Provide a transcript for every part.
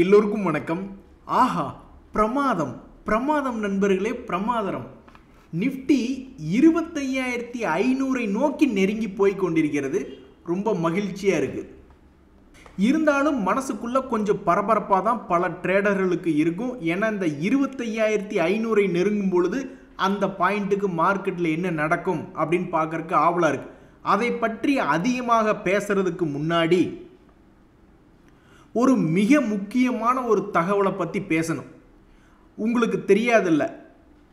எல்லோருக்கும் வணக்கம். ஆஹா, பிரமாதம் பிரமாதம் நண்பர்களே, பிரமாதம். நிஃப்டி 25,500 நோக்கி நெருங்கி போய் கொண்டிருக்கிறது. ரொம்ப மகிழ்ச்சியாக இருக்குது. இருந்தாலும் மனசுக்குள்ள கொஞ்சம் பரபரப்பாக தான் பல ட்ரேடர்களுக்கு இருக்கும். ஏன்னா இந்த 25,500 நெருங்கும் பொழுது அந்த பாயிண்ட்டுக்கு மார்க்கெட்டில் என்ன நடக்கும் அப்படின்னு பார்க்கறதுக்கு ஆவலாக இருக்குது. அதை பற்றி அதிகமாக பேசுறதுக்கு முன்னாடி ஒரு மிக முக்கியமான ஒரு தகவலை பற்றி பேசணும். உங்களுக்கு தெரியாதில்ல,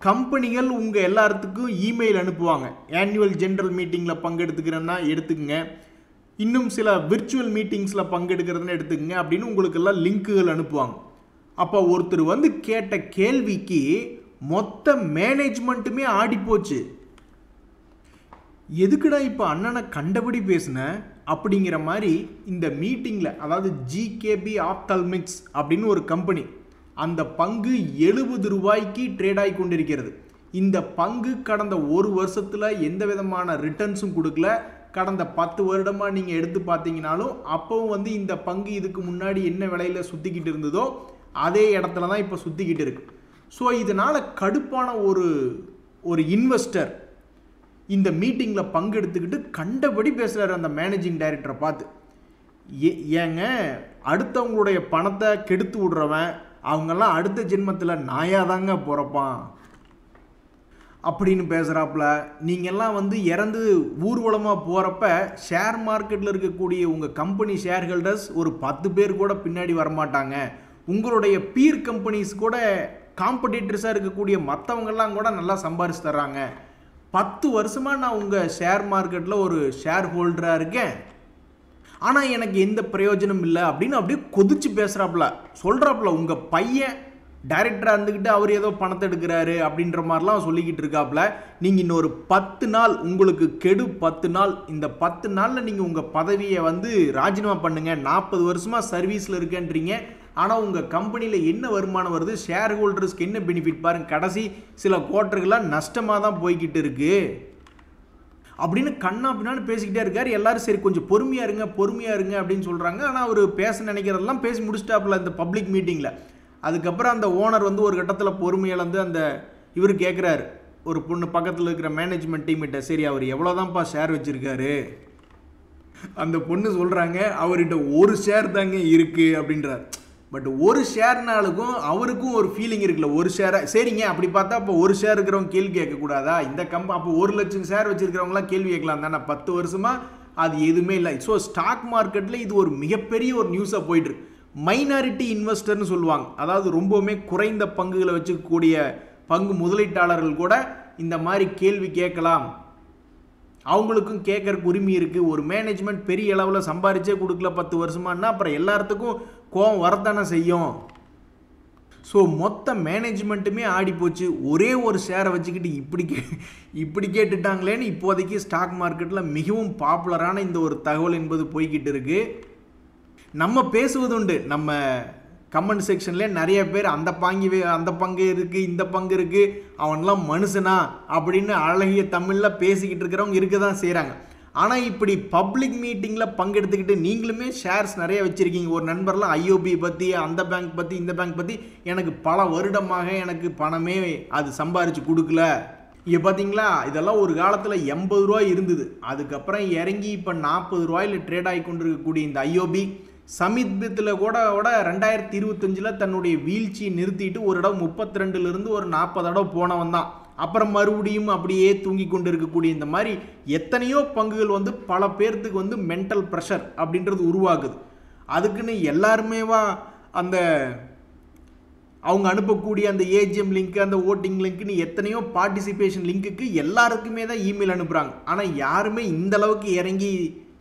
கம்பெனிகள் உங்கள் எல்லாத்துக்கும் இமெயில் அனுப்புவாங்க. ஆனுவல் ஜென்ரல் மீட்டிங்கில் பங்கெடுத்துக்கிறேன்னா எடுத்துக்கங்க, இன்னும் சில விர்ச்சுவல் மீட்டிங்ஸில் பங்கெடுக்கிறதுன்னு எடுத்துக்கங்க அப்படின்னு உங்களுக்கெல்லாம் லிங்க்குகள் அனுப்புவாங்க. அப்போ ஒருத்தர் வந்து கேட்ட கேள்விக்கு மொத்த மேனேஜ்மெண்ட்டுமே ஆடிப்போச்சு. எதுக்குடா இப்போ அண்ணனை கண்டபடி பேசுனேன் அப்படிங்கிற மாதிரி இந்த மீட்டிங்கில், அதாவது ஜிகேபி ஆப்தல்மிக்ஸ் அப்படின்னு ஒரு கம்பெனி, அந்த பங்கு 70 ரூபாய்க்கு ட்ரேட் ஆகி கொண்டிருக்கிறது. இந்த பங்கு கடந்த ஒரு வருஷத்தில் எந்த விதமான ரிட்டர்ன்ஸும் கொடுக்கல. கடந்த 10 வருடமாக நீங்கள் எடுத்து பார்த்தீங்கன்னாலும் அப்பவும் வந்து இந்த பங்கு இதுக்கு முன்னாடி என்ன விலையில் சுற்றிக்கிட்டு இருந்ததோ அதே இடத்துல தான் இப்போ சுற்றிக்கிட்டு இருக்கு. ஸோ இதனால் கடுப்பான ஒரு இன்வெஸ்டர் இந்த மீட்டிங்கில் பங்கெடுத்துக்கிட்டு கண்டபடி பேசுகிறாரு அந்த மேனேஜிங் டைரக்டரை பார்த்து. ஏங்க, அடுத்தவங்களுடைய பணத்தை கெடுத்து விடுறவன் அவங்கெல்லாம் அடுத்த ஜென்மத்தில் நாயாக தாங்க பிறப்பான் அப்படின்னு பேசுகிறாப்புல. நீங்கள்லாம் வந்து இறந்து ஊர்வலமாக போகிறப்ப ஷேர் மார்க்கெட்டில் இருக்கக்கூடிய உங்கள் கம்பெனி ஷேர் ஹோல்டர்ஸ் ஒரு 10 பேர் கூட பின்னாடி வரமாட்டாங்க. உங்களுடைய பீர் கம்பெனிஸ் கூட காம்படிட்டர்ஸாக இருக்கக்கூடிய மற்றவங்கெல்லாம் கூட நல்லா சம்பாரிச்சு தர்றாங்க. 10 வருஷமாக நான் உங்கள் ஷேர் மார்க்கெட்டில் ஒரு ஷேர் ஹோல்டராக இருக்கேன், ஆனால் எனக்கு எந்த பிரயோஜனம் இல்லை அப்படின்னு அப்படியே கொதிச்சு பேசுகிறாப்புல. சொல்கிறாப்புல உங்கள் பையன் டைரக்டராக இருந்துக்கிட்டு அவர் ஏதோ பணத்தை எடுக்கிறாரு அப்படின்ற மாதிரிலாம் சொல்லிக்கிட்டு இருக்காப்புல. நீங்கள் இன்னொரு 10 நாள் உங்களுக்கு கெடு, 10 நாள், இந்த 10 நாளில் நீங்கள் உங்கள் பதவியை வந்து ராஜினாமா பண்ணுங்கள். 40 வருஷமாக சர்வீஸில் இருக்கேன்றீங்க, ஆனால் உங்கள் கம்பெனியில் என்ன வருமானம் வருது, ஷேர் ஹோல்டர்ஸ்க்கு என்ன பெனிஃபிட் பாருங்கள், கடைசி சில குவார்ட்டர்களாக நஷ்டமாக தான் போய்கிட்டு இருக்கு அப்படின்னு கண்ணா பின்னான்னு பேசிக்கிட்டே இருக்கார். எல்லாரும் சரி கொஞ்சம் பொறுமையாக இருங்க அப்படின்னு சொல்கிறாங்க. ஆனால் அவர் பேச நினைக்கிறதெல்லாம் பேசி முடிச்சிட்டாப்புல இந்த பப்ளிக் மீட்டிங்கில். அதுக்கப்புறம் அந்த ஓனர் வந்து ஒரு கட்டத்தில் பொறுமையிலேருந்து அந்த இவர் கேட்குறாரு, ஒரு பொண்ணு பக்கத்தில் இருக்கிற மேனேஜ்மெண்ட் டீம்கிட்ட, சரி அவர் எவ்வளோதான்ப்பா ஷேர் வச்சுருக்காரு? அந்த பொண்ணு சொல்கிறாங்க, அவர்கிட்ட ஒரு ஷேர் தாங்க இருக்குது அப்படின்றார். பட் ஒரு ஷேர்னாலுக்கும் அவருக்கும் ஒரு ஃபீலிங் இருக்குல்ல, ஒரு ஷேரை சரிங்க அப்படி பார்த்தா அப்போ ஒரு ஷேர் இருக்கிறவங்க கேள்வி கேட்கக்கூடாதா? இந்த அப்போ 1 லட்சம் ஷேர் வச்சுருக்கிறவங்களாம் கேள்வி கேட்கலாம் தானே? 10 வருஷமாக அது எதுவுமே இல்லை. ஸோ ஸ்டாக் மார்க்கெட்டில் இது ஒரு மிகப்பெரிய ஒரு நியூஸாக போயிட்டுருக்கு. மைனாரிட்டி இன்வெஸ்டர்னு சொல்லுவாங்க, அதாவது ரொம்பவுமே குறைந்த பங்குகளை வச்சுக்கக்கூடிய பங்கு முதலீட்டாளர்கள் கூட இந்த மாதிரி கேள்வி கேட்கலாம், அவங்களுக்கும் கேட்கறக்கு உரிமை இருக்குது. ஒரு மேனேஜ்மெண்ட் பெரிய அளவில் சம்பாரிச்சே கொடுக்கல 10 வருஷமானா அப்புறம் எல்லாத்துக்கும் கோவம் வரத்தானே செய்யும். ஸோ மொத்த மேனேஜ்மெண்ட்டுமே ஆடி போச்சு. ஒரே ஒரு ஷேரை வச்சுக்கிட்டு இப்படி கேட்டுட்டாங்களேன்னு இப்போதைக்கு ஸ்டாக் மார்க்கெட்டில் மிகவும் பாப்புலரான இந்த ஒரு தகவல் என்பது போய்கிட்டு இருக்கு. நம்ம பேசுவது உண்டு, நம்ம கமெண்ட் செக்ஷன்லேயே நிறைய பேர் அந்த பங்கு இருக்குது, இந்த பங்கு இருக்குது, அவன்லாம் மனுஷனா அப்படின்னு அழகிய தமிழில் பேசிக்கிட்டு இருக்கிறவங்க இருக்க தான் செய்கிறாங்க. ஆனால் இப்படி பப்ளிக் மீட்டிங்கில் பங்கெடுத்துக்கிட்டு நீங்களுமே ஷேர்ஸ் நிறைய வச்சுருக்கீங்க. ஒரு நண்பர்லாம் ஐஓபி பற்றி, அந்த பேங்க் பற்றி, இந்த பேங்க் பற்றி, எனக்கு பல வருடமாக எனக்கு பணமே அது சம்பாரித்து கொடுக்கல. இங்கே பார்த்தீங்களா, இதெல்லாம் ஒரு காலத்தில் 80 ரூபாய் இருந்தது, அதுக்கப்புறம் இறங்கி இப்போ 40 ரூபாயில் ட்ரேட் ஆகி கொண்டிருக்கக்கூடிய இந்த ஐஓபி சமீபத்தில் கூட 2025 தன்னுடைய வீழ்ச்சியை நிறுத்திட்டு ஒரு இடம் 32லிருந்து ஒரு 40 இடம் போனவன் தான். அப்புறம் மறுபடியும் அப்படியே தூங்கி கொண்டு இருக்கக்கூடிய இந்த மாதிரி எத்தனையோ பங்குகள் வந்து பல பேர்த்துக்கு வந்து மென்டல் ப்ரெஷர் அப்படின்றது உருவாகுது. அதுக்குன்னு எல்லாருமேவா அந்த அவங்க அனுப்பக்கூடிய அந்த ஏஜிஎம் லிங்க், அந்த ஓட்டிங் லிங்க்னு எத்தனையோ பார்ட்டிசிபேஷன் லிங்க்குக்கு எல்லாருக்குமே தான் இமெயில் அனுப்புகிறாங்க. ஆனால் யாருமே இந்த அளவுக்கு இறங்கி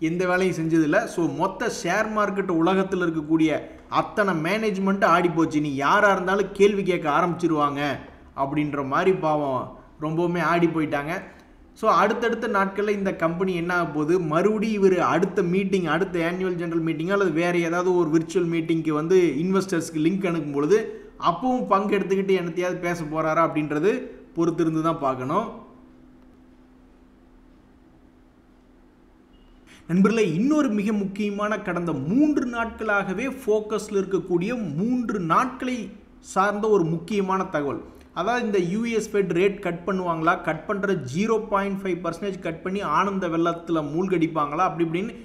எந்த வேலையும் செஞ்சதில்லை. ஸோ மொத்த ஷேர் மார்க்கெட் உலகத்தில் இருக்கக்கூடிய அத்தனை மேனேஜ்மெண்ட்டு ஆடி போச்சு. நீ யாராக இருந்தாலும் கேள்வி கேட்க ஆரம்பிச்சிருவாங்க அப்படின்ற மாதிரி பாவம் ரொம்பவுமே ஆடி போயிட்டாங்க. ஸோ அடுத்தடுத்த நாட்களில் இந்த கம்பெனி என்ன ஆக போகுது, மறுபடியும் இவர் அடுத்த மீட்டிங், அடுத்த ஆனுவல் ஜெனரல் மீட்டிங்கோ அல்லது வேறு ஏதாவது ஒரு விர்ச்சுவல் மீட்டிங்க்கு வந்து இன்வெஸ்டர்ஸ்க்கு லிங்க் அனுப்பும் பொழுது அப்பவும் பங்கு எடுத்துக்கிட்டு என்னத்தையாவது பேச போகிறாரா அப்படின்றது பொறுத்திருந்து தான் பார்க்கணும். நண்பர்களே, இன்னொரு மிக முக்கியமான கடந்த 3 நாட்களாகவே ஃபோக்கஸில் இருக்கக்கூடிய 3 நாட்களை சார்ந்த ஒரு முக்கியமான தகவல். அதாவது இந்த யூஎஸ் ஃபெட் ரேட் கட் பண்ணுவாங்களா, கட் பண்ணுற 0.5% கட் பண்ணி ஆனந்த வெள்ளத்தில் மூழ்கடிப்பாங்களா, அப்படி இப்படின்னு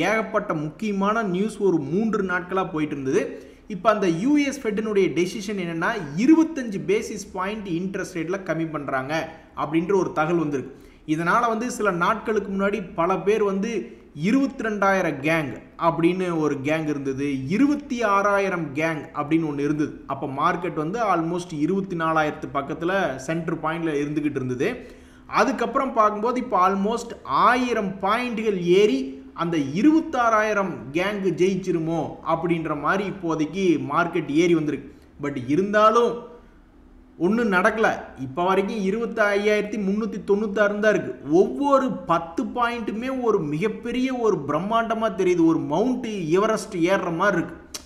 ஏகப்பட்ட முக்கியமான நியூஸ் ஒரு 3 நாட்களாக போயிட்டு இருந்தது. இப்போ அந்த யூஎஸ் ஃபெட்டினுடைய டெசிஷன் என்னென்னா 25 பேசிஸ் பாயிண்ட் இன்ட்ரெஸ்ட் ரேட்டில் கம்மி பண்ணுறாங்க அப்படின்ற ஒரு தகவல் வந்திருக்கு. இதனால் வந்து சில நாட்களுக்கு முன்னாடி பல பேர் வந்து 22,000 கேங் அப்படின்னு ஒரு கேங் இருந்தது, 26,000 கேங் அப்படின்னு ஒன்று இருந்தது. அப்போ மார்க்கெட் வந்து ஆல்மோஸ்ட் 24,000 பக்கத்தில் சென்டர் பாயிண்டில் இருந்துக்கிட்டு இருந்தது. அதுக்கப்புறம் பார்க்கும்போது இப்போ ஆல்மோஸ்ட் 1000 பாயிண்ட்டுகள் ஏறி அந்த 26,000 கேங்கு ஜெயிச்சிருமோ அப்படின்ற மாதிரி இப்போதைக்கு மார்க்கெட் ஏறி வந்திருக்கு. பட் இருந்தாலும் ஒன்றும் நடக்கலை. இப்போ வரைக்கும் 25,396 தான் இருக்குது. ஒவ்வொரு 10 பாயிண்ட்டுமே ஒரு மிகப்பெரிய ஒரு பிரம்மாண்டமாக தெரியுது. ஒரு மவுண்ட் எவரெஸ்ட் ஏறுற மாதிரி இருக்குது.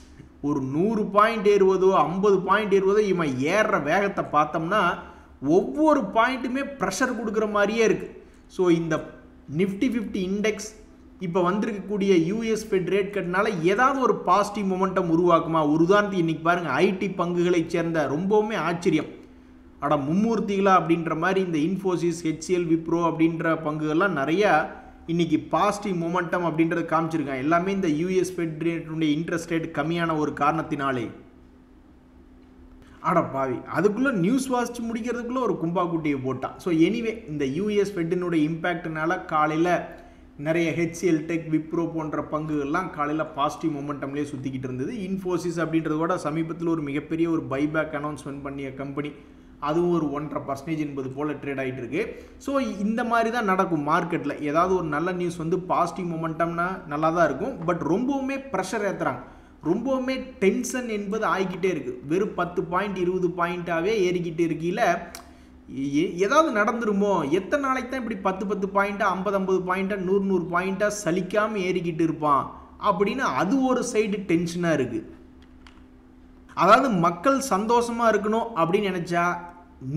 ஒரு 100 பாயிண்ட் ஏறுவதோ 50 பாயிண்ட் ஏறுவதோ இவன் ஏறுற வேகத்தை பார்த்தோம்னா ஒவ்வொரு பாயிண்ட்டுமே ப்ரெஷர் கொடுக்குற மாதிரியே இருக்குது. ஸோ இந்த நிஃப்டி 50 இண்டெக்ஸ் இப்போ வந்திருக்கக்கூடிய யூஎஸ் ஃபெட் ரேட் கட்னால ஏதாவது ஒரு பாசிட்டிவ் மொமெண்டம் உருவாக்குமா? ஒரு உதாரணத்துக்கு இன்றைக்கி பாருங்கள், ஐடி பங்குகளை சேர்ந்த ரொம்பவுமே ஆச்சரியம், அட மும்மூர்த்திகளா அப்படின்ற மாதிரி இந்த இன்ஃபோசிஸ், ஹெச்சிஎல், விப்ரோ அப்படின்ற பங்குகள்லாம் நிறையா இன்றைக்கி பாசிட்டிவ் மொமெண்டம் அப்படின்றத காமிச்சிருக்காங்க. எல்லாமே இந்த யூஎஸ் ஃபெட் ரேட்டுடைய இன்ட்ரெஸ்ட் ரேட் கம்மியான ஒரு காரணத்தினாலே. பாவி, அதுக்குள்ளே நியூஸ் வாசித்து முடிக்கிறதுக்குள்ளே ஒரு கும்பாக்குட்டியை போட்டான். ஸோ எனிவே, இந்த யூஎஸ் ஃபெட்டினுடைய இம்பேக்ட்னால காலையில் நிறைய ஹெச்சிஎல், டெக், விப்ரோ போன்ற பங்குகள்லாம் காலையில் பாசிட்டிவ் மொமெண்டம்லேயே சுற்றிக்கிட்டு இருந்தது. இன்ஃபோசிஸ் அப்படின்றது கூட சமீபத்தில் ஒரு மிகப்பெரிய ஒரு பைபேக் அனௌன்ஸ்மெண்ட் பண்ணிய கம்பெனி, அதுவும் ஒரு 1.5% என்பது போல் ட்ரேட் ஆகிட்டு இருக்கு. ஸோ இந்த மாதிரி தான் நடக்கும் மார்க்கெட்டில். ஏதாவது ஒரு நல்ல நியூஸ் வந்து பாசிட்டிவ் மொமெண்டம்னா நல்லா தான் இருக்கும். பட் ரொம்பவுமே ப்ரெஷர் ஏற்றுறாங்க, ரொம்பவுமே டென்ஷன் என்பது ஆகிக்கிட்டே இருக்குது. வெறும் 10 பாயிண்ட் 20 பாயிண்ட்டாகவே ஏறிக்கிட்டு இருக்கையில் ஏதாவது நடந்துருமோ, எத்தனை நாளைக்கு தான் இப்படி 10 பாயிண்ட்டாக 50 பாயிண்ட்டாக 100 பாயிண்ட்டாக சலிக்காமல் ஏறிக்கிட்டு இருப்பான் அப்படின்னு அது ஒரு சைடு டென்ஷனாக இருக்குது. அதாவது மக்கள் சந்தோஷமாக இருக்கணும் அப்படின்னு நினச்சா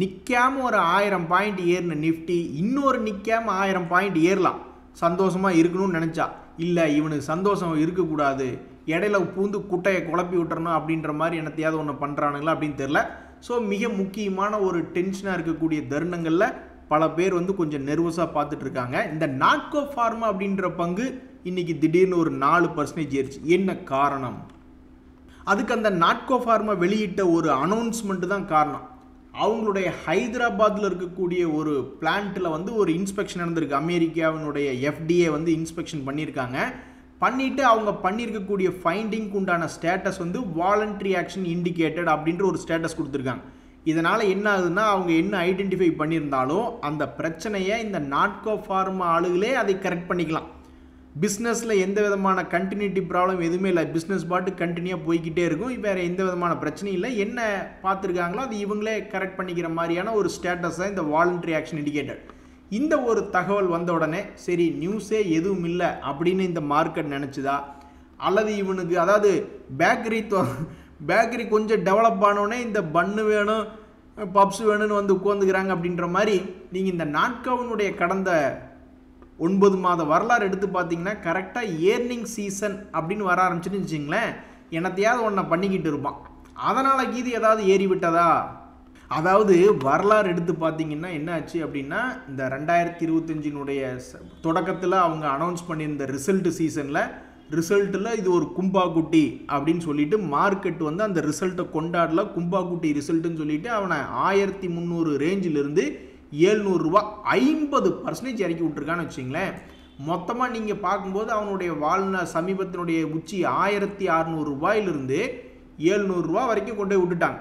நிற்காமல் ஒரு 1000 பாயிண்ட் ஏறின நிஃப்டி இன்னொரு நிற்காமல் 1000 பாயிண்ட் ஏறலாம் சந்தோஷமாக இருக்கணும்னு நினச்சா. இல்லை, இவனுக்கு சந்தோஷம் இருக்கக்கூடாது, இடையில பூந்து குட்டையை குழப்பி விட்டுறணும் அப்படின்ற மாதிரி என்னத்தையாவது ஒன்று பண்ணுறானுங்களா அப்படின்னு தெரில. ஸோ மிக முக்கியமான ஒரு டென்ஷனாக இருக்கக்கூடிய தருணங்களில் பல பேர் வந்து கொஞ்சம் நெர்வஸாக பார்த்துட்டு இருக்காங்க. இந்த நாட்கோ ஃபார்மா அப்படின்ற பங்கு இன்றைக்கி திடீர்னு ஒரு 4% ஏறிச்சு. என்ன காரணம்? அதுக்கு அந்த நாட்கோ ஃபார்மா வெளியிட்ட ஒரு அனௌன்ஸ்மெண்ட்டு தான் காரணம். அவங்களுடைய ஹைதராபாத்தில் இருக்கக்கூடிய ஒரு பிளான்ட்டில் வந்து ஒரு இன்ஸ்பெக்ஷன் நடந்திருக்கு. அமெரிக்காவினுடைய FDA வந்து இன்ஸ்பெக்ஷன் பண்ணியிருக்காங்க. பண்ணிவிட்டு அவங்க பண்ணியிருக்கக்கூடிய ஃபைண்டிங்க்கு உண்டான ஸ்டேட்டஸ் வந்து வாலண்ட்ரி ஆக்ஷன் இண்டிகேட்டட் அப்படின்ற ஒரு ஸ்டேட்டஸ் கொடுத்துருக்காங்க. இதனால் என்ன ஆகுதுன்னா, அவங்க என்ன ஐடென்டிஃபை பண்ணியிருந்தாலும் அந்த பிரச்சனையை இந்த நாட்கோ ஃபார்மா ஆளுகளே அதை கரெக்ட் பண்ணிக்கலாம். பிஸ்னஸில் எந்த விதமான கண்டினியூட்டி ப்ராப்ளம் எதுவுமே இல்லை, பிஸ்னஸ் பாட்டு கண்டினியூவாக போய்கிட்டே இருக்கும், வேறு எந்த விதமான பிரச்சனையும் இல்லை. என்ன பார்த்துருக்காங்களோ அது இவங்களே கரெக்ட் பண்ணிக்கிற மாதிரியான ஒரு ஸ்டேட்டஸ் தான் இந்த வாலண்ட்ரி ஆக்ஷன் இண்டிகேட்டட். இந்த ஒரு தகவல் வந்த உடனே சரி நியூஸே எதுவும் இல்லை அப்படின்னு இந்த மார்க்கெட் நினச்சிதா, அல்லது இவனுக்கு அதாவது பேக்கரி கொஞ்சம் டெவலப் ஆனோடனே இந்த பன்னு வேணும், பப்ஸ் வேணும்னு வந்து உட்காந்துக்கிறாங்க அப்படின்ற மாதிரி நீங்கள் இந்த நாட்கவனுடைய கடந்த 9 மாத வரலாறு எடுத்து பார்த்தீங்கன்னா கரெக்டாக ஏர்னிங் சீசன் அப்படின்னு வர ஆரம்பிச்சுன்னு வச்சுங்களேன், என்னத்தையாவது ஒன்றை பண்ணிக்கிட்டு இருப்பான். அதனால் கீது ஏதாவது ஏறி விட்டதா? அதாவது வரலாறு எடுத்து பார்த்தீங்கன்னா என்ன ஆச்சு அப்படின்னா, இந்த 2025 தொடக்கத்தில் அவங்க அனௌன்ஸ் பண்ணியிருந்த ரிசல்ட்டில் இது ஒரு கும்பாக்குட்டி அப்படின்னு சொல்லிட்டு மார்க்கெட் வந்து அந்த ரிசல்ட்டை கொண்டாடல. கும்பாக்குட்டி ரிசல்ட்டுன்னு சொல்லிட்டு அவனை 1300 ரேஞ்சிலிருந்து 700 ரூபா 50% இறக்கி விட்டுருக்கான்னு வச்சுங்களேன். மொத்தமாக நீங்கள் பார்க்கும்போது அவனுடைய சமீபத்தினுடைய உச்சி 1600 ரூபாயிலிருந்து 700 ரூபா வரைக்கும் கொண்டு போய் விட்டுட்டாங்க.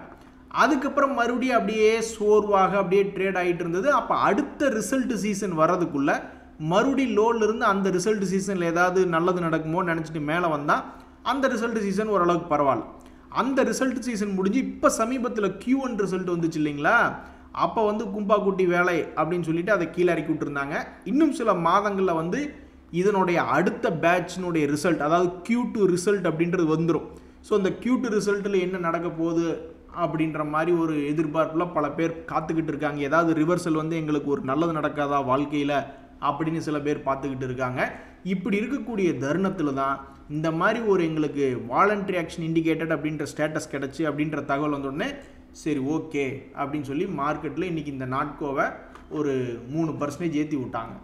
அதுக்கப்புறம் மறுபடியும் அப்படியே சோர்வாக அப்படியே ட்ரேட் ஆகிட்டு இருந்தது. அப்போ அடுத்த ரிசல்ட் சீசன் வர்றதுக்குள்ளே மறுபடியும் லோன்லேருந்து அந்த ரிசல்ட் சீசனில் ஏதாவது நல்லது நடக்குமோன்னு நினச்சிட்டு மேலே வந்தால் அந்த ரிசல்ட் சீசன் ஓரளவுக்கு பரவாயில்ல. அந்த ரிசல்ட் சீசன் முடிஞ்சு இப்போ சமீபத்தில் Q1 ரிசல்ட் வந்துச்சு இல்லைங்களா, அப்போ வந்து கும்பாக்குட்டி வேலை அப்படின்னு சொல்லிட்டு அதை கீழே இறக்கி விட்டுருந்தாங்க. இன்னும் சில மாதங்களில் வந்து இதனுடைய அடுத்த பேட்சினுடைய ரிசல்ட், அதாவது Q2 ரிசல்ட் அப்படின்றது வந்துடும். ஸோ இந்த Q2 ரிசல்ட்டில் என்ன நடக்க போகுது அப்படின்ற மாதிரி ஒரு எதிர்பார்ப்பில் பல பேர் காத்துக்கிட்டு இருக்காங்க. ஏதாவது ரிவர்சல் வந்து எங்களுக்கு ஒரு நல்லது நடக்காதா வாழ்க்கையில் அப்படின்னு சில பேர் பார்த்துக்கிட்டு இருக்காங்க. இப்படி இருக்கக்கூடிய தருணத்தில் தான் இந்த மாதிரி ஒரு எங்களுக்கு வாலண்டரி ஆக்ஷன் இண்டிகேட்டட் அப்படின்ற ஸ்டேட்டஸ் கிடச்சி அப்படின்ற தகவல் வந்தோடனே சரி ஓகே அப்படின்னு சொல்லி மார்க்கெட்டில் இன்றைக்கி இந்த நாட்கோவை ஒரு 3% ஏற்றி விட்டாங்க.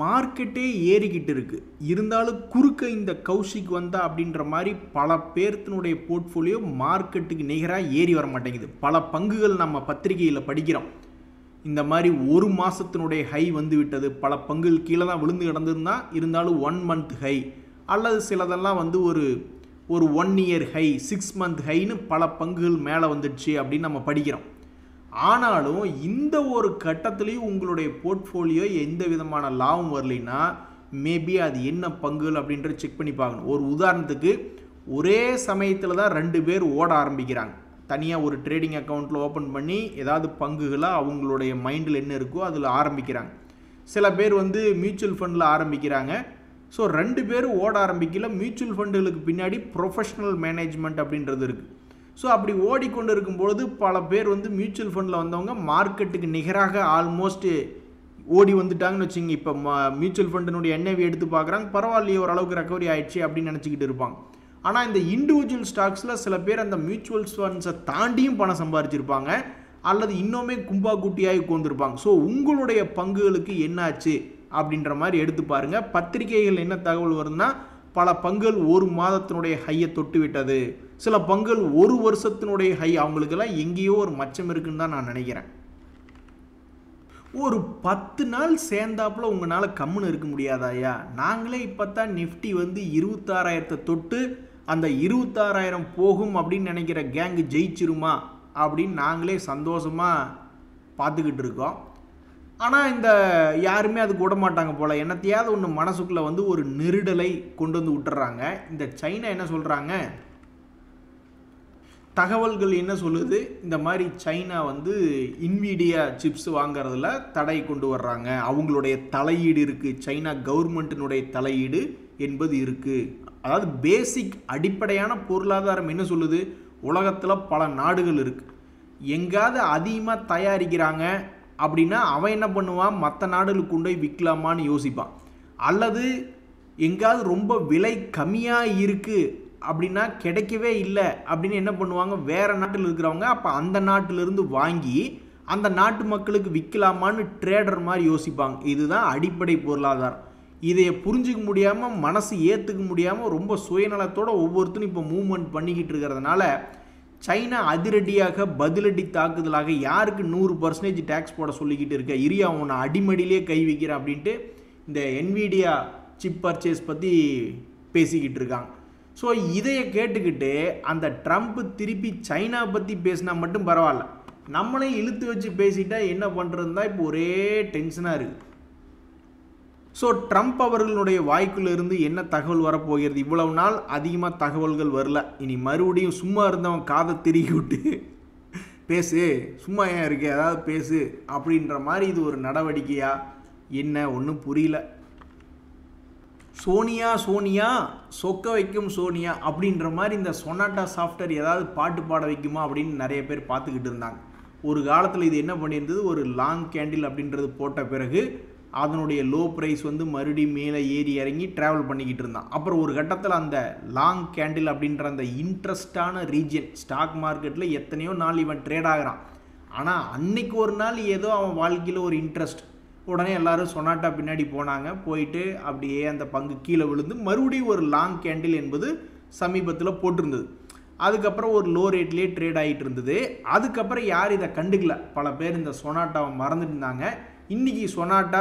மார்க்கெட்டே ஏறிக்கிட்டு இருக்கு, இருந்தாலும் குறுக்க இந்த கௌஷிக் வந்தா அப்படின்ற மாதிரி பல பேர்த்தினுடைய போர்ட்ஃபோலியோ மார்க்கெட்டுக்கு நிகராக ஏறி வர மாட்டேங்குது. பல பங்குகள் நம்ம பத்திரிகையில் படிக்கிறோம், இந்த மாதிரி ஒரு மாதத்தினுடைய ஹை வந்து விட்டது, பல பங்குகள் கீழே தான் விழுந்து கிடந்திருந்தா இருந்தாலும் 1 month ஹை அல்லது சிலதெல்லாம் வந்து ஒரு 1 year ஹை 6 month ஹைன்னு பல பங்குகள் மேலே வந்துடுச்சு அப்படின்னு நம்ம படிக்கிறோம். ஆனாலும் இந்த ஒரு கட்டத்துலேயும் உங்களுடைய போர்ட்ஃபோலியோ எந்த விதமான லாபம் வரலைன்னா மேபி அது என்ன பங்குகள் அப்படின்றத செக் பண்ணி பார்க்கணும். ஒரு உதாரணத்துக்கு ஒரே சமயத்தில் தான் 2 பேர் ஓட ஆரம்பிக்கிறாங்க. தனியாக ஒரு ட்ரேடிங் அக்கௌண்ட்டில் ஓப்பன் பண்ணி ஏதாவது பங்குகளாக அவங்களுடைய மைண்டில் என்ன இருக்கோ அதில் ஆரம்பிக்கிறாங்க. சில பேர் வந்து மியூச்சுவல் ஃபண்டில் ஆரம்பிக்கிறாங்க. ஸோ 2 பேர் ஓட ஆரம்பிக்கல. மியூச்சுவல் ஃபண்டுகளுக்கு பின்னாடி ப்ரொஃபஷனல் மேனேஜ்மெண்ட் அப்படின்றது இருக்குது. ஸோ அப்படி ஓடிக்கொண்டு இருக்கும்பொழுது பல பேர் வந்து மியூச்சுவல் ஃபண்டில் வந்தவங்க மார்க்கெட்டுக்கு நிகராக ஆல்மோஸ்ட் ஓடி வந்துட்டாங்கன்னு வச்சுங்க. இப்போ மியூச்சுவல் ஃபண்டினுடைய என்ஐவி எடுத்து பார்க்குறாங்க, பரவாயில்லையே ஓரளவுக்கு ரெக்கவரி ஆயிடுச்சு அப்படின்னு நினச்சிக்கிட்டு இருப்பாங்க. ஆனால் இந்த இண்டிவிஜுவல் ஸ்டாக்ஸில் சில பேர் அந்த மியூச்சுவல் ஃபண்ட்ஸை தாண்டியும் பணம் சம்பாதிச்சிருப்பாங்க அல்லது இன்னுமே கும்பா குட்டியாகி உட்காந்துருப்பாங்க. ஸோ உங்களுடைய பங்குகளுக்கு என்னாச்சு அப்படின்ற மாதிரி எடுத்து பாருங்கள். பத்திரிகைகள் என்ன தகவல் வருதுன்னா பல பங்குகள் ஒரு மாதத்தினுடைய ஹையை தொட்டு விட்டது, சில பங்குகள் ஒரு வருஷத்தினுடைய ஹை, அவங்களுக்கெல்லாம் எங்கேயோ ஒரு மச்சம் இருக்குன்னு தான் நான் நினைக்கிறேன். ஒரு 10 நாள் சேர்ந்தாப்புல உங்களால் கம்முன்னு இருக்க முடியாதாயா? நாங்களே இப்போ தான் நிஃப்டி வந்து 26,000 தொட்டு அந்த 26,000 போகும் அப்படின்னு நினைக்கிற கேங்கு ஜெயிச்சிருமா அப்படின்னு நாங்களே சந்தோஷமாக பார்த்துக்கிட்டு இருக்கோம். ஆனால் இந்த யாருமே அதுக்கு விட மாட்டாங்க போல். என்னத்தையாவது ஒன்று மனசுக்குள்ளே வந்து ஒரு நெருடலை கொண்டு வந்து விட்டுறாங்க. இந்த சைனா என்ன சொல்கிறாங்க, தகவல்கள் என்ன சொல்லுது, இந்த மாதிரி சைனா வந்து இன்வீடியா சிப்ஸ் வாங்கிறதுல தடை கொண்டு வர்றாங்க, அவங்களுடைய தலையீடு இருக்குது, சைனா கவர்மெண்ட்டினுடைய தலையீடு என்பது இருக்குது. அதாவது பேசிக் அடிப்படையான பொருளாதாரம் என்ன சொல்லுது, உலகத்தில் பல நாடுகள் இருக்குது, எங்காவது அதிகமாக தயாரிக்கிறாங்க அப்படின்னா அவன் என்ன பண்ணுவான், மற்ற நாடுகளுக்கு கொண்டு போய் விற்கலாமான்னு யோசிப்பான். அல்லது எங்காவது ரொம்ப விலை கம்மியாக இருக்குது அப்படின்னா கிடைக்கவே இல்லை அப்படின்னு என்ன பண்ணுவாங்க, வேறு நாட்டில் இருக்கிறவங்க அப்போ அந்த நாட்டிலிருந்து வாங்கி அந்த நாட்டு மக்களுக்கு விற்கலாமான்னு ட்ரேடர் மாதிரி யோசிப்பாங்க. இதுதான் அடிப்படை பொருளாதாரம். இதை புரிஞ்சிக்க முடியாமல், மனசு ஏற்றுக்க முடியாமல் ரொம்ப சுயநலத்தோடு ஒவ்வொருத்தரும் இப்போ மூவ்மெண்ட் பண்ணிக்கிட்டு இருக்கிறதுனால சைனா அதிரடியாக பதிலடி தாக்குதலாக யாருக்கு 100% டேக்ஸ் போட சொல்லிக்கிட்டு இருக்க, இரியா அவனை அடிமடியிலே கை வைக்கிறேன் அப்படின்ட்டு இந்த என்விடியா சிப் பர்ச்சேஸ் பற்றி பேசிக்கிட்டு இருக்காங்க. ஸோ இதையை கேட்டுக்கிட்டு அந்த ட்ரம்ப் திருப்பி சைனா பற்றி பேசினா மட்டும் பரவாயில்ல, நம்மளே இழுத்து வச்சு பேசிட்டா என்ன பண்ணுறதுன்னு தான் இப்போ ஒரே டென்ஷனாக இருக்குது. ஸோ ட்ரம்ப் அவர்களுடைய வாய்க்குள்ளேருந்து என்ன தகவல் வரப்போகிறது? இவ்வளவு நாள் அதிகமாக தகவல்கள் வரல, இனி மறுபடியும் சும்மா இருந்தவன் காதை திருக்கி விட்டு பேசு, சும்மா ஏன் இருக்கு ஏதாவது பேசு அப்படின்ற மாதிரி இது ஒரு நடவடிக்கையா என்ன ஒன்றும் புரியல. சோனியா சோனியா சொக்க வைக்கும் சோனியா அப்படின்ற மாதிரி இந்த சொனாட்டா சாஃப்ட்வேர் ஏதாவது பாட்டு பாட வைக்குமா அப்படின்னு நிறைய பேர் பார்த்துக்கிட்டு இருந்தாங்க. ஒரு காலத்தில் இது என்ன பண்ணியிருந்தது, ஒரு லாங் கேண்டில் அப்படின்றது போட்ட பிறகு அதனுடைய லோ ப்ரைஸ் வந்து மறுபடியும் மேலே ஏறி இறங்கி ட்ராவல் பண்ணிக்கிட்டு இருந்தான். அப்புறம் ஒரு கட்டத்தில் அந்த லாங் கேண்டில் அப்படின்ற அந்த இன்ட்ரெஸ்டான ரீஜன் ஸ்டாக் மார்க்கெட்டில் எத்தனையோ நாள் இவன் ட்ரேட் ஆகிறான். ஆனால் அன்னைக்கு ஒரு நாள் ஏதோ அவன் வாழ்க்கையில் ஒரு இன்ட்ரெஸ்ட், உடனே எல்லோரும் சொனாட்டா பின்னாடி போனாங்க, போயிட்டு அப்படியே அந்த பங்கு கீழே விழுந்து மறுபடியும் ஒரு லாங் கேண்டில் என்பது சமீபத்தில் போட்டிருந்தது. அதுக்கப்புறம் ஒரு லோ ரேட்லேயே ட்ரேட் ஆகிட்டு இருந்தது. அதுக்கப்புறம் யார் இதை கண்டுக்கல, பல பேர் இந்த சொனாட்டாவை மறந்துட்டு இருந்தாங்க. இன்றைக்கி சொனாட்டா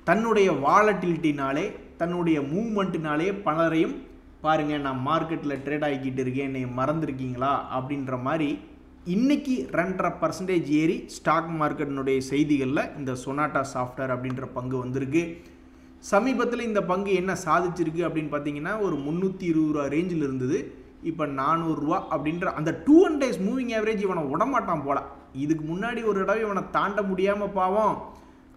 தன்னுடைய வாலட்டிலிட்டினாலே தன்னுடைய மூவ்மெண்ட்டினாலே பலரையும் பாருங்கள் நான் மார்க்கெட்டில் ட்ரேட் ஆகிக்கிட்டு இருக்கேன், என்னை மறந்துருக்கீங்களா அப்படின்ற மாதிரி இன்றைக்கி 2.5% ஏறி ஸ்டாக் மார்க்கெட்டினுடைய செய்திகளில் இந்த சொனாட்டா சாஃப்ட்வேர் அப்படின்ற பங்கு வந்திருக்கு. சமீபத்தில் இந்த பங்கு என்ன சாதிச்சிருக்கு அப்படின்னு பார்த்தீங்கன்னா ஒரு 320 ரூபா ரேஞ்சில் இருந்தது, இப்போ 400 ரூபா அப்படின்ற அந்த 200 days மூவிங் ஆவரேஜ் இவனை விடமாட்டான் போல. இதுக்கு முன்னாடி ஒரு தடவை இவனை தாண்ட முடியாமல் பாவம்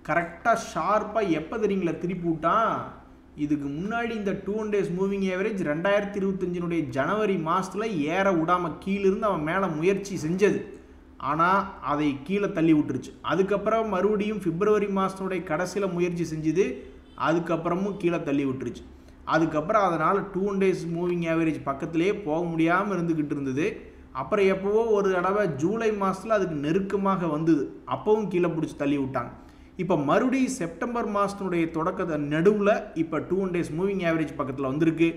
கரெக்டாக ஷார்ப்பாக எப்போ தெரியுங்களா திருப்பி விட்டான். இதுக்கு முன்னாடி இந்த 200 days மூவிங் ஆவரேஜ் 2025 ஜனவரி மாதத்தில் ஏற விடாமல் கீழிருந்து அவன் மேலே முயற்சி செஞ்சது. ஆனால் அதை கீழே தள்ளி விட்டுருச்சு. அதுக்கப்புறம் மறுபடியும் பிப்ரவரி மாதத்துடைய கடைசியில் முயற்சி செஞ்சுது, அதுக்கப்புறமும் கீழே தள்ளி விட்டுருச்சு. அதுக்கப்புறம் அதனால் 2 days மூவிங் ஆவரேஜ் பக்கத்திலே போக முடியாமல் இருந்துக்கிட்டு இருந்தது. அப்புறம் எப்போவோ ஒரு தடவை ஜூலை மாதத்தில் அதுக்கு நெருக்கமாக வந்தது, அப்பவும் கீழே பிடிச்சி தள்ளி விட்டாங்க. இப்போ மறுபடியும் செப்டம்பர் மாதத்தினுடைய தொடக்கத்தை நடுவில் இப்போ 2 days மூவிங் ஆவரேஜ் பக்கத்தில் வந்திருக்கு.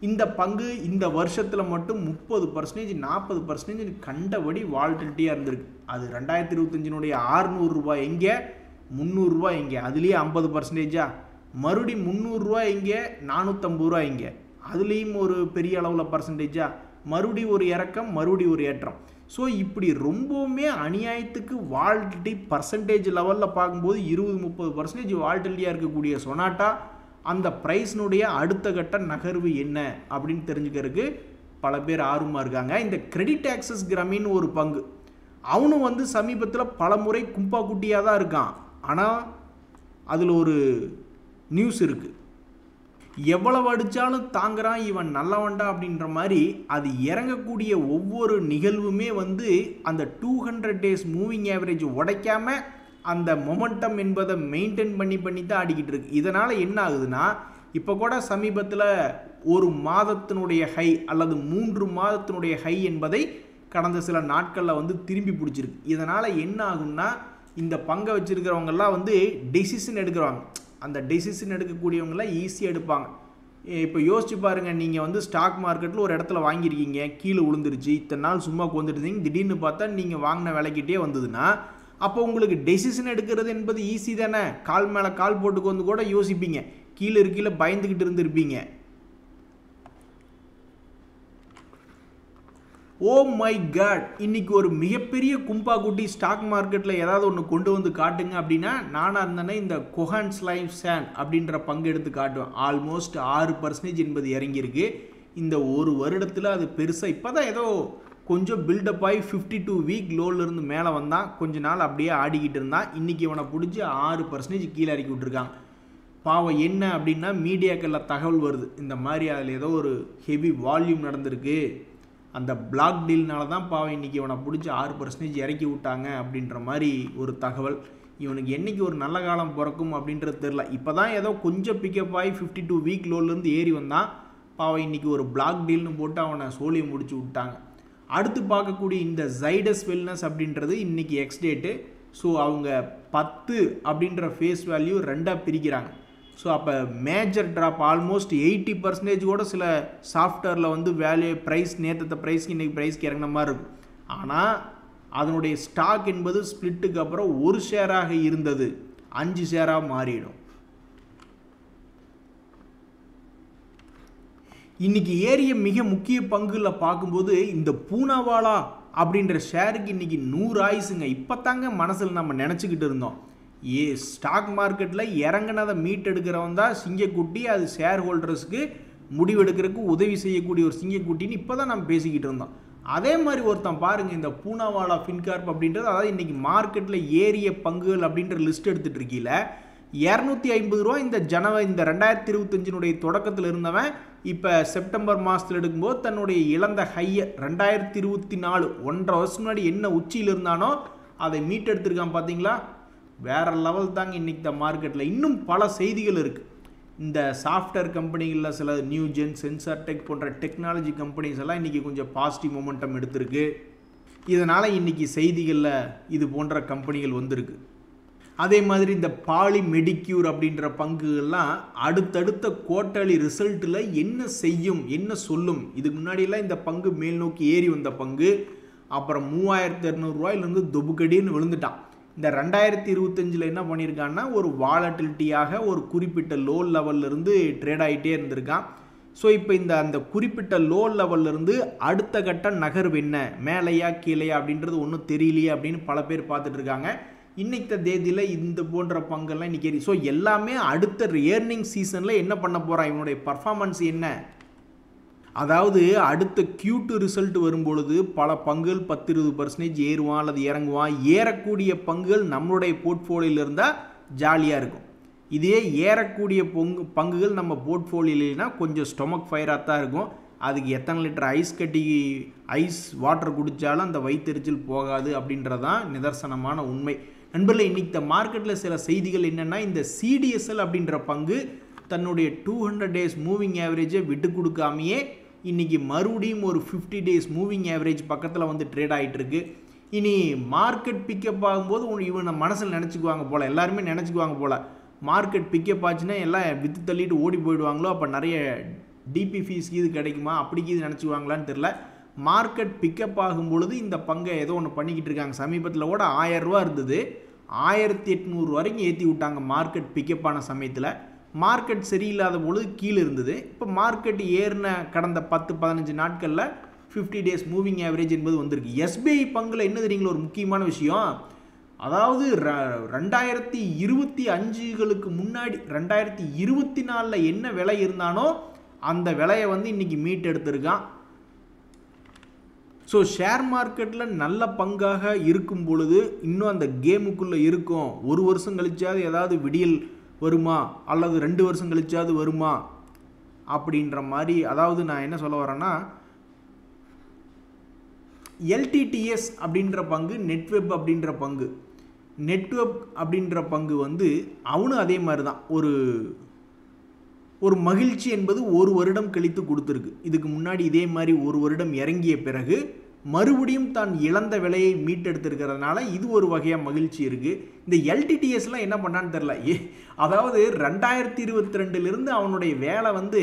இந்த பங்கு இந்த வருஷத்தில் மட்டும் 30%, 40% கண்டபடி வால்டிலிட்டியாக இருந்திருக்கு. அது 2025 600 எங்கே, 300 எங்கே, அதுலேயே 50%. மறுபடி 300 எங்கே, 450 எங்கே, அதுலேயும் ஒரு பெரிய அளவில் பர்சன்டேஜா. மறுபடி ஒரு இறக்கம், மறுபடி ஒரு ஏற்றம். ஸோ இப்படி ரொம்பவுமே அநியாயத்துக்கு வால்டிலிட்டி பர்சன்டேஜ் லெவலில் பார்க்கும்போது 20-30% வால்டிலிட்டியாக இருக்கக்கூடிய சொனாட்டா அந்த ப்ரைஸ்னுடைய அடுத்த கட்ட நகர்வு என்ன அப்படின்னு தெரிஞ்சுக்கிறதுக்கு பல பேர் ஆர்வமாக இருக்காங்க. இந்த கிரெடிட் ஆக்சஸ் கிராமின் ஒரு பங்கு, அவனும் வந்து சமீபத்தில் பல முறை கும்பா குட்டியாக தான் இருக்கான். ஆனால் அதில் ஒரு நியூஸ் இருக்குது, எவ்வளவு அடித்தாலும் தாங்குறான் இவன் நல்லவன்டா அப்படின்ற மாதிரி. அது இறங்கக்கூடிய ஒவ்வொரு நிகழ்வுமே வந்து அந்த 200 days மூவிங் ஆவரேஜ் உடைக்காம அந்த மொமெண்டம் என்பதை மெயின்டைன் பண்ணி தான் ஆடிக்கிட்டு இருக்கு. இதனால் என்ன ஆகுதுன்னா, இப்போ கூட சமீபத்தில் ஒரு மாதத்தினுடைய ஹை அல்லது 3 மாதத்தினுடைய ஹை என்பதை கடந்த சில நாட்களில் வந்து திரும்பி பிடிச்சிருக்கு. இதனால் என்ன ஆகும்னா, இந்த பங்கை வச்சுருக்கிறவங்கெல்லாம் வந்து டெசிஷன் எடுக்கிறவங்க, அந்த டெசிஷன் எடுக்கக்கூடியவங்களாம் ஈஸியாக எடுப்பாங்க. இப்போ யோசிச்சு பாருங்கள், நீங்கள் வந்து ஸ்டாக் மார்க்கெட்டில் ஒரு இடத்துல வாங்கியிருக்கீங்க, கீழே விழுந்துருச்சு, இத்தனை நாள் சும்மா கொண்டுருந்தீங்க, திடீர்னு பார்த்தா நீங்கள் வாங்கின விலைக்கிட்டே வந்ததுன்னா அப்போ உங்களுக்கு டெசிஷன் எடுக்கிறது என்பது ஈஸி தானே. கால் மேலே கால் போட்டுக்கு வந்து கூட யோசிப்பீங்க, கீழே இருக்கையில் பயந்துக்கிட்டு இருந்திருப்பீங்க. ஓ மை காட், இன்னைக்கு ஒரு மிகப்பெரிய கும்பா குட்டி ஸ்டாக் மார்க்கெட்டில் ஏதாவது ஒன்று கொண்டு வந்து காட்டுங்க அப்படின்னா, நானாக இருந்தேன்னா இந்த கொஹான்ஸ் லைஃப் சேன் அப்படின்ற பங்கு எடுத்து காட்டுவேன். ஆல்மோஸ்ட் 6% என்பது இறங்கியிருக்கு. இந்த ஒரு வருடத்தில் அது பெருசாக இப்போ தான் ஏதோ கொஞ்சம் பில்டப் ஆகி 52 வீக் லோவிலிருந்து மேலே வந்தான். கொஞ்ச நாள் அப்படியே ஆடிக்கிட்டு இருந்தான். இன்றைக்கி இவனை பிடிச்சி 6% கீழே இறக்கி விட்ருக்காங்க. பாவம் என்ன அப்படின்னா, மீடியாக்களில் தகவல் வருது, இந்த மாதிரி அதில் ஏதோ ஒரு ஹெவி வால்யூம் நடந்திருக்கு, அந்த பிளாக் டீல்னால தான் பாவம் இன்றைக்கி இவனை பிடிச்சி 6% இறக்கி விட்டாங்க அப்படின்ற மாதிரி ஒரு தகவல். இவனுக்கு என்றைக்கு ஒரு நல்ல காலம் பிறக்கும் அப்படின்றது தெரில. இப்போ தான் ஏதோ கொஞ்சம் பிக்கப் ஆகி 52 வீக் லோவிலேருந்து ஏறி வந்தான். பாவம் இன்றைக்கி ஒரு பிளாக் டீல்னு போட்டு அவனை சோழியை முடிச்சு விட்டாங்க. அடுத்து பார்க்கக்கூடிய இந்த ஜைடஸ் வெல்னஸ் அப்படின்றது இன்றைக்கி எக்ஸ் டேட்டு. ஸோ அவங்க 10 அப்படின்ற ஃபேஸ் வேல்யூ 2ஆக பிரிக்கிறாங்க. ஸோ அப்போ மேஜர் ட்ராப் ஆல்மோஸ்ட் 80% கூட சில சாஃப்ட்வேரில் வந்து வேல்யூ ப்ரைஸ் நேற்று ப்ரைஸ்க்கு இன்றைக்கி ப்ரைஸ்க்கு இறங்கின மாதிரி இருக்கும். ஆனால் அதனுடைய ஸ்டாக் என்பது ஸ்பிளிட்டுக்கு அப்புறம் 1 ஷேராக இருந்தது 5 ஷேராக மாறிடும். இன்றைக்கி ஏறிய மிக முக்கிய பங்குகளில் பார்க்கும்போது இந்த பூனாவாலா அப்படின்ற ஷேருக்கு இன்றைக்கி 100 ஆயுசுங்க. இப்போ தாங்க மனசில் நம்ம நினச்சிக்கிட்டு இருந்தோம், ஸ்டாக் மார்க்கெட்டில் இறங்கினதை மீட் எடுக்கிறவன் தான் சிங்கக்குட்டி, அது ஷேர் ஹோல்டர்ஸுக்கு முடிவெடுக்கிறதுக்கு உதவி செய்யக்கூடிய ஒரு சிங்கக்குட்டின்னு இப்போ தான் நம்ம பேசிக்கிட்டு இருந்தோம். அதே மாதிரி ஒருத்தன் பாருங்கள், இந்த பூனாவாலா ஃபின்கார்ப் அப்படின்றது, அதாவது இன்றைக்கி மார்க்கெட்டில் ஏறிய பங்குகள் அப்படின்ற லிஸ்ட் எடுத்துகிட்டு இருக்கீங்கள, 250 ரூபா இந்த 2025 தொடக்கத்தில் இருந்தவன் இப்போ செப்டம்பர் மாதத்தில் எடுக்கும்போது தன்னுடைய இழந்த ஹையை 2024 1.5 வருஷம் முன்னாடி என்ன உச்சியில் இருந்தானோ அதை மீட் எடுத்திருக்கான். பார்த்தீங்களா, வேறு லெவல் தாங்க இன்றைக்கி இந்த மார்க்கெட்டில். இன்னும் பல செய்திகள் இருக்குது. இந்த சாஃப்ட்வேர் கம்பெனிகளில் சில நியூஜென், சென்சார் டெக் போன்ற டெக்னாலஜி கம்பெனிஸ் எல்லாம் இன்றைக்கி கொஞ்சம் பாசிட்டிவ் மொமெண்டம் எடுத்திருக்கு. இதனால் இன்றைக்கி செய்திகளில் இது போன்ற கம்பெனிகள் வந்திருக்கு. அதே மாதிரி இந்த பாலி மெடிக்யூர் அப்படின்ற பங்குகள்லாம் அடுத்தடுத்த குவார்ட்டர்லி ரிசல்ட்டில் என்ன செய்யும், என்ன சொல்லும். இதுக்கு முன்னாடியெல்லாம் இந்த பங்கு மேல் நோக்கி ஏறி வந்த பங்கு அப்புறம் 3200 ரூபாயிலிருந்து தொபுக்கடின்னு விழுந்துட்டான். இந்த 2025 என்ன பண்ணியிருக்கான்னா, ஒரு வாலட்டிலிட்டியாக ஒரு குறிப்பிட்ட லோ லெவல்லிருந்து ட்ரேட் ஆகிட்டே இருந்திருக்கான். ஸோ இப்போ அந்த குறிப்பிட்ட லோ லெவல்லிருந்து அடுத்த கட்ட நகர்வு என்ன, மேலையா கீழையா அப்படின்றது ஒன்றும் தெரியலையே அப்படின்னு பல பேர் பார்த்துட்டு இருக்காங்க. இன்னைக்கு தேதியில் இந்த போன்ற பங்கெல்லாம் இன்றைக்கி. ஸோ எல்லாமே அடுத்த ஏர்னிங் சீசனில் என்ன பண்ண போகிறான், இவனுடைய பர்ஃபார்மன்ஸ் என்ன, அதாவது அடுத்த Q2 ரிசல்ட் வரும்பொழுது பல பங்குகள் 10-20% ஏறுவான் அல்லது இறங்குவான். ஏறக்கூடிய பங்குகள் நம்மளுடைய போர்ட்ஃபோலியோவில் இருந்தால் ஜாலியாக இருக்கும். இதே ஏறக்கூடிய பங்குகள் நம்ம போர்ட்ஃபோலியோனா கொஞ்சம் ஸ்டொமக் ஃபயராக தான் இருக்கும். அதுக்கு எத்தனை லிட்டர் ஐஸ் வாட்டர் குடித்தாலும் அந்த வயிற்றெரிச்சல் போகாது அப்படின்றதான் நிதர்சனமான உண்மை. நண்பர்களே, இன்றைக்கி இந்த மார்க்கெட்டில் சில செய்திகள் என்னென்னா, இந்த சிடிஎஸ்எல் அப்படின்ற பங்கு தன்னுடைய 200 டேஸ் மூவிங் ஆவரேஜை விட்டு கொடுக்காமையே இன்றைக்கி மறுபடியும் ஒரு 50 டேஸ் மூவிங் ஆவரேஜ் பக்கத்தில் வந்து ட்ரேட் ஆகிட்டுருக்கு. இனி மார்க்கெட் பிக்கப் ஆகும்போது இவனை மனசில் நினச்சிக்குவாங்க போல், எல்லாருமே நினச்சிக்குவாங்க போல், மார்க்கெட் பிக்கப் ஆச்சுன்னா எல்லாம் விற்று தள்ளிட்டு ஓடி போயிடுவாங்களோ, அப்போ நிறைய டிபி ஃபீஸ் இது கிடைக்குமா அப்படி இது நினச்சிக்குவாங்களான்னு தெரில. மார்க்கெட் பிக்கப் ஆகும் பொழுது இந்த பங்கை ஏதோ ஒன்று பண்ணிக்கிட்டு இருக்காங்க. சமீபத்தில் கூட 1000 ரூபா இருந்தது, 1800 வரைக்கும் ஏற்றி விட்டாங்க மார்க்கெட் பிக்கப் ஆன சமயத்தில். மார்க்கெட் சரியில்லாத பொழுது கீழே இருந்தது. இப்போ மார்க்கெட் ஏறின கடந்த 10-15 நாட்களில் 50 டேஸ் மூவிங் ஆவரேஜ் என்பது வந்திருக்கு. எஸ்பிஐ பங்கில் என்ன தெரியுங்களா ஒரு முக்கியமான விஷயம், அதாவது 2025களுக்கு முன்னாடி 2024 என்ன விலை இருந்தானோ அந்த விலையை வந்து இன்றைக்கி மீட் எடுத்திருக்கான். ஸோ ஷேர் மார்க்கெட்டில் நல்ல பங்காக இருக்கும் பொழுது இன்னும் அந்த கேமுக்குள்ளே இருக்கும். 1 வருஷம் கழிச்சாவது ஏதாவது விடியல் வருமா அல்லது 2 வருஷம் கழிச்சாவது வருமா அப்படின்ற மாதிரி. அதாவது நான் என்ன சொல்ல வரேன்னா, எல்டிடிஎஸ் அப்படின்ற பங்கு, நெட்வெப் அப்படின்ற பங்கு, நெட்வெப் அப்படின்ற பங்கு வந்து அவனும் அதே மாதிரி தான் ஒரு மகிழ்ச்சி என்பது 1 வருடம் கழித்து கொடுத்துருக்கு. இதுக்கு முன்னாடி இதே மாதிரி 1 வருடம் இறங்கிய பிறகு மறுபடியும் தான் இழந்த விலையை மீட்டெடுத்திருக்கிறதுனால இது ஒரு வகையாக மகிழ்ச்சி இருக்குது. இந்த எல்டிடிஎஸ்லாம் என்ன பண்ணான்னு தெரில. அதாவது 2022லிருந்து அவனுடைய வேலை வந்து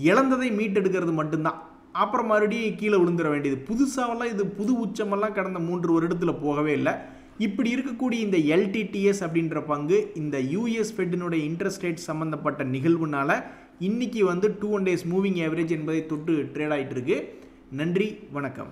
இழந்ததை மீட்டெடுக்கிறது மட்டும்தான். அப்புறம் மறுபடியும் கீழே விழுந்துட வேண்டியது. புதுசாகலாம் இது புது உச்சமெல்லாம் கடந்த 3 வருடத்தில் போகவே இல்லை. இப்படி இருக்கக்கூடிய இந்த எல்டிடிஎஸ் அப்படின்ற பங்கு இந்த யூஎஸ் ஃபெட்டினுடைய இன்ட்ரெஸ்ட் ரேட் சம்மந்தப்பட்ட நிகழ்வுனால இன்னைக்கு வந்து 200 டேஸ் மூவிங் ஆவரேஜ் என்பதை தொட்டு ட்ரேட் ஆகிட்டு இருக்கு. நன்றி, வணக்கம்.